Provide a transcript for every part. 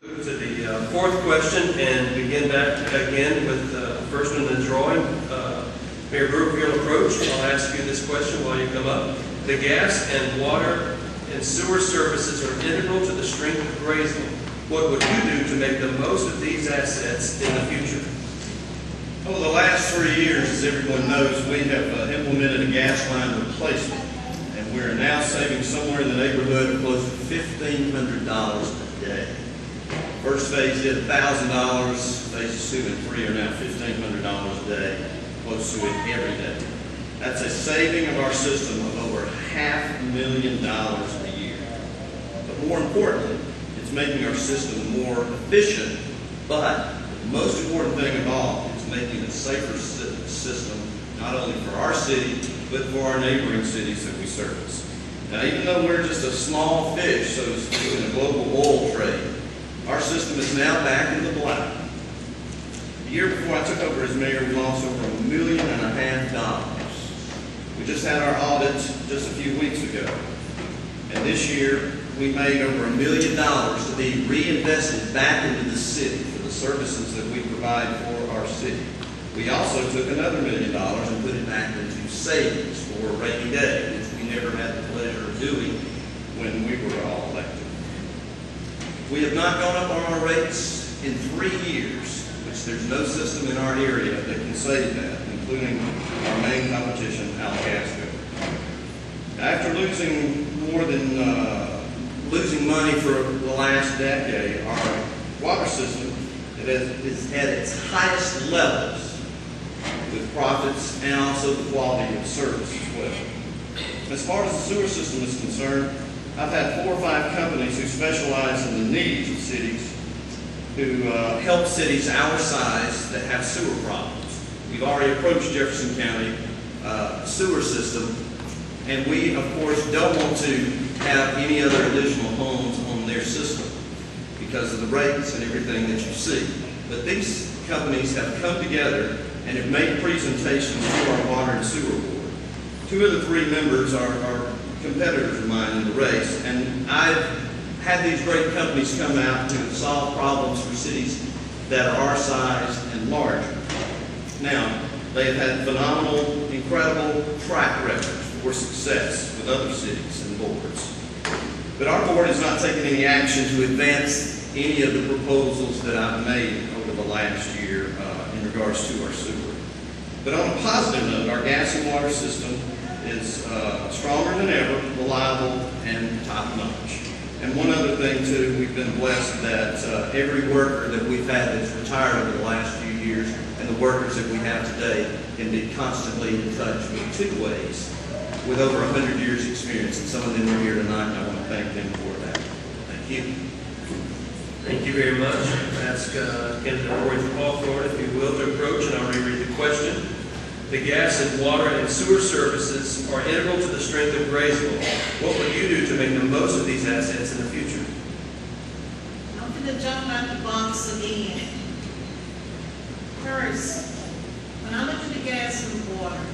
Move to the fourth question and begin back again with the first one in the drawing. Mayor Brewer, if you'll approach, I'll ask you this question while you come up. The gas and water and sewer services are integral to the strength of Graysville. What would you do to make the most of these assets in the future? Over the last 3 years, as everyone knows, we have implemented a gas line replacement, and we're now saving somewhere in the neighborhood of close to $1,500 a day. First phase did $1,000. Phases 2 and 3 are now $1,500 a day, close to it every day. That's a saving of our system of over $500,000 a year. But more importantly, it's making our system more efficient, but the most important thing of all is making a safer system, not only for our city, but for our neighboring cities that we service. Now, even though we're just a small fish, so to speak, in a global oil trade, our system is now back in the black. The year before I took over as mayor, we lost over $1.5 million. We just had our audit just a few weeks ago. And this year, we made over $1 million to be reinvested back into the city for the services that we provide for our city. We also took another $1 million and put it back into savings for a rainy day, which we never had the pleasure of doing when we were all elected. We have not gone up on our rates in 3 years, which there's no system in our area that can save that, including our main competition, Alagasco. After losing losing money for the last decade, our water system is at its highest levels with profits and also the quality of service as well. As far as the sewer system is concerned, I've had 4 or 5 companies who specialize in the needs of cities, who help cities our size that have sewer problems. We've already approached Jefferson County sewer system, and we, of course, don't want to have any other additional homes on their system because of the rates and everything that you see. But these companies have come together and have made presentations to our water and sewer board. 2 of the 3 members are competitors of mine in the race, and I've had these great companies come out to solve problems for cities that are our size and larger. Now, they have had phenomenal, incredible track records for success with other cities and boards. But our board has not taken any action to advance any of the proposals that I've made over the last year in regards to our sewer. But on a positive note, our gas and water system is stronger than ever, reliable, and top-notch. And one other thing, too, we've been blessed that every worker that we've had that's retired over the last few years and the workers that we have today can be constantly in touch with 2 ways with over 100 years experience. And some of them are here tonight, and I want to thank them for that. Thank you. Thank you very much. I'll ask Candidate Roy Hawthorne, if you will, to approach, and I'll reread the question. The gas and water and sewer services are integral to the strength of Graysville. What would you do to make the most of these assets in the future? I'm going to jump out the box again. First, when I look at the gas and water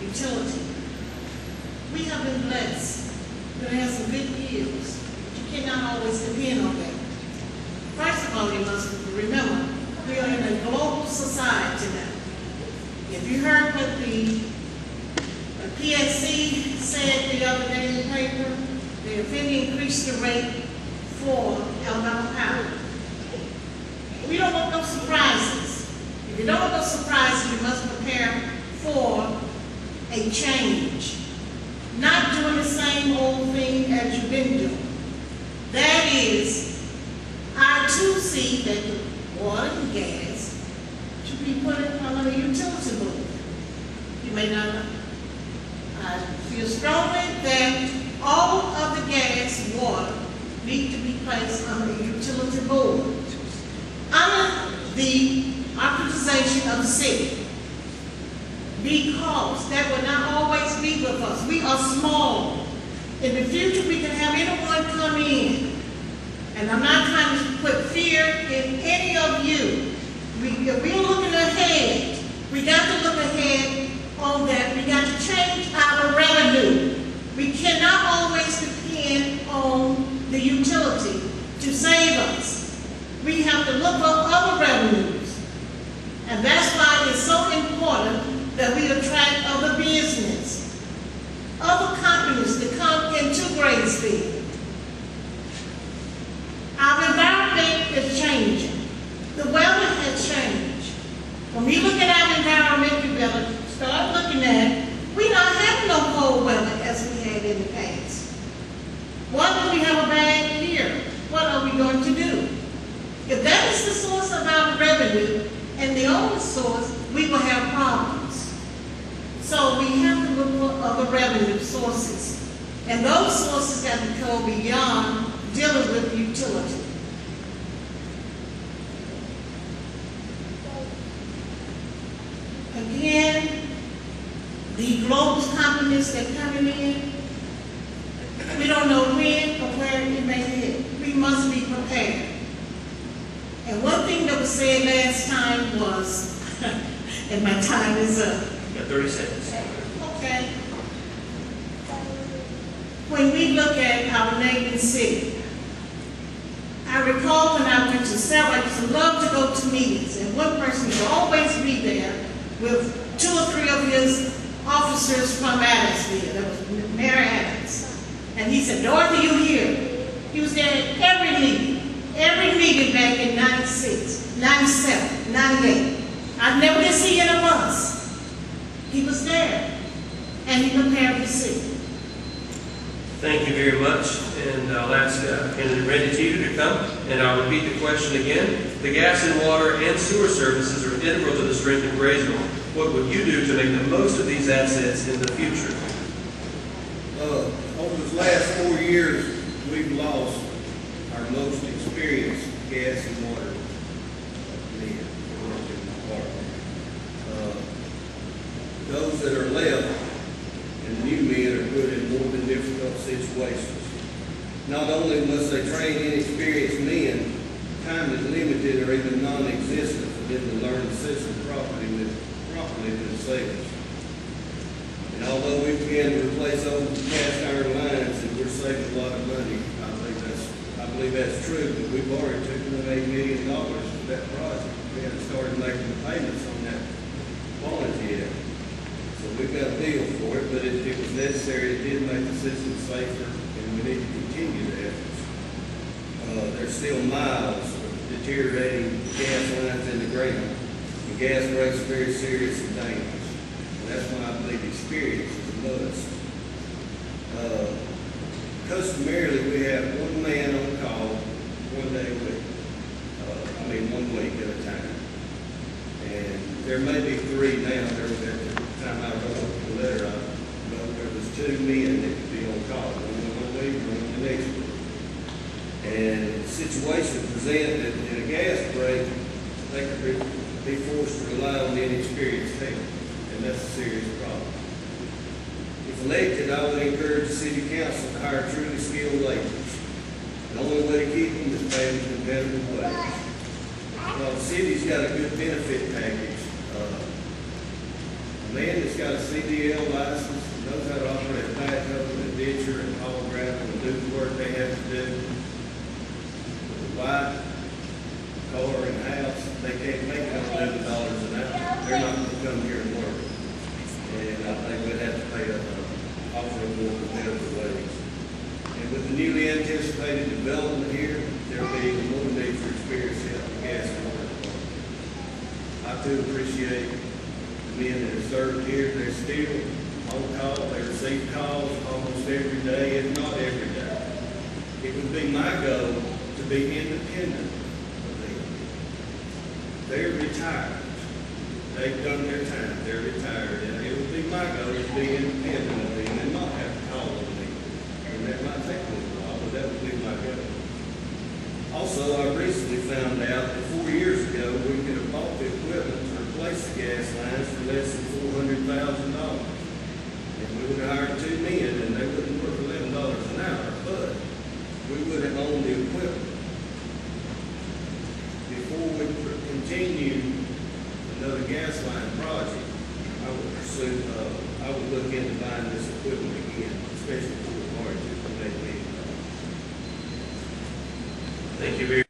utility, we have been blessed. We're going to have some good years. You cannot always depend on that. First of all, you must remember, we are in a global society now. If you heard what the PSC said the other day in the paper, they have increased the rate for Alabama Power. We don't want no surprises. If you don't want no surprises, you must prepare for a change. Not doing the same old thing as you've been doing. That is, I too see that the water and gas should be put on the utility board. You may not know. I feel strongly that all of the gas and water need to be placed on the utility board under the authorization of the city. Because that will not always be with us. We are small. In the future, we can have anyone come in. And I'm not trying to put fear in any of you. If we're looking ahead, we got to look ahead on that. We got to change our revenue. We cannot always depend on the utility to save us. have to look for other revenues. And that's why it's so important that we attract other business, other companies to come into Graysville. Our environment is changing. The weather has changed. When we look at our environment, we better start looking at, we don't have no cold weather as we had in the past. What if we have a bad year? What are we going to do? If that is the source of our revenue and the only source, we will have problems. So we have to look for other revenue sources. And those sources have to go beyond dealing with utility. Again, the global companies that are coming in, we don't know when or where it may hit. We must be prepared. And one thing that was said last time was, and my time is up. You got 30 seconds. Okay. When we look at our neighboring city, I recall when I went to several, I used to love to go to meetings, and one person would always be there with 2 or 3 of his officers from Adamsville. That was Mayor Adams. And he said, Dorothy, you here? He was there at every meeting back in 96, 97, 98. I never did see him in a bus. He was there, and he prepared the city. Thank you very much, and I'll ask Candidate Randy Teeter to come, and I'll repeat the question again. The gas and water and sewer services are integral to the strength of Graysville. What would you do to make the most of these assets in the future? Over the last 4 years, we've lost our most experienced gas and water men who work in the department. Those that are left and the new men are put in more than difficult situations. Not only must they train inexperienced men, time is limited or even non-existent for them to learn the system properly themselves. And although we began to replace old cast iron lines and we're saving a lot of money, I believe that's true, but we've already $2.8 million for that project. We haven't started making the payments on that bond yet. So we've got a deal for it, but it was necessary. It did make the system safer, and we need to continue the efforts. There's still miles of deteriorating gas lines in the ground. The gas breaks are very serious and dangerous. And that's why I believe experience is a must. Customarily, we have 1 man on call 1 day a week. 1 week at a time. And there may be 3 now. There was at the time I wrote the letter, there was 2 men that could be on call. One week, one the next week. And the situation presented in a gas break, they could be forced to rely on inexperienced help. And that's a serious problem. If elected, I would encourage the city council to hire truly skilled laborers. The only way to keep them is paying them competitive wages. Well, the city's got a good benefit package. A man that's got a CDL license, knows how to operate a backhoe and a ditcher and haul gravel and do the work they have to do. With a wife, car, and house, they can't make it on $11 an hour. They're not going to come here and work. And I think we'd have to pay offer a more competitive wage. And with the newly anticipated development here, there'll be even more need for experienced help in gas and water department. I too appreciate the men that have served here. They're still on call. They receive calls almost every day, if not every day. It would be my goal to be independent of them. They're retired. They've done their time. They're retired. And it would be my goal to be independent of them and not have to call on me. And that might take a little while, but that would be my goal. Also, I recently found out that 4 years ago, we could have bought the equipment to replace the gas lines for less than $400,000. And we would have hired 2 men, and they wouldn't work $11 an hour, but we would have owned the equipment. Before we continue another gas line project, I would look into buying this equipment again, especially for the margin. Thank you very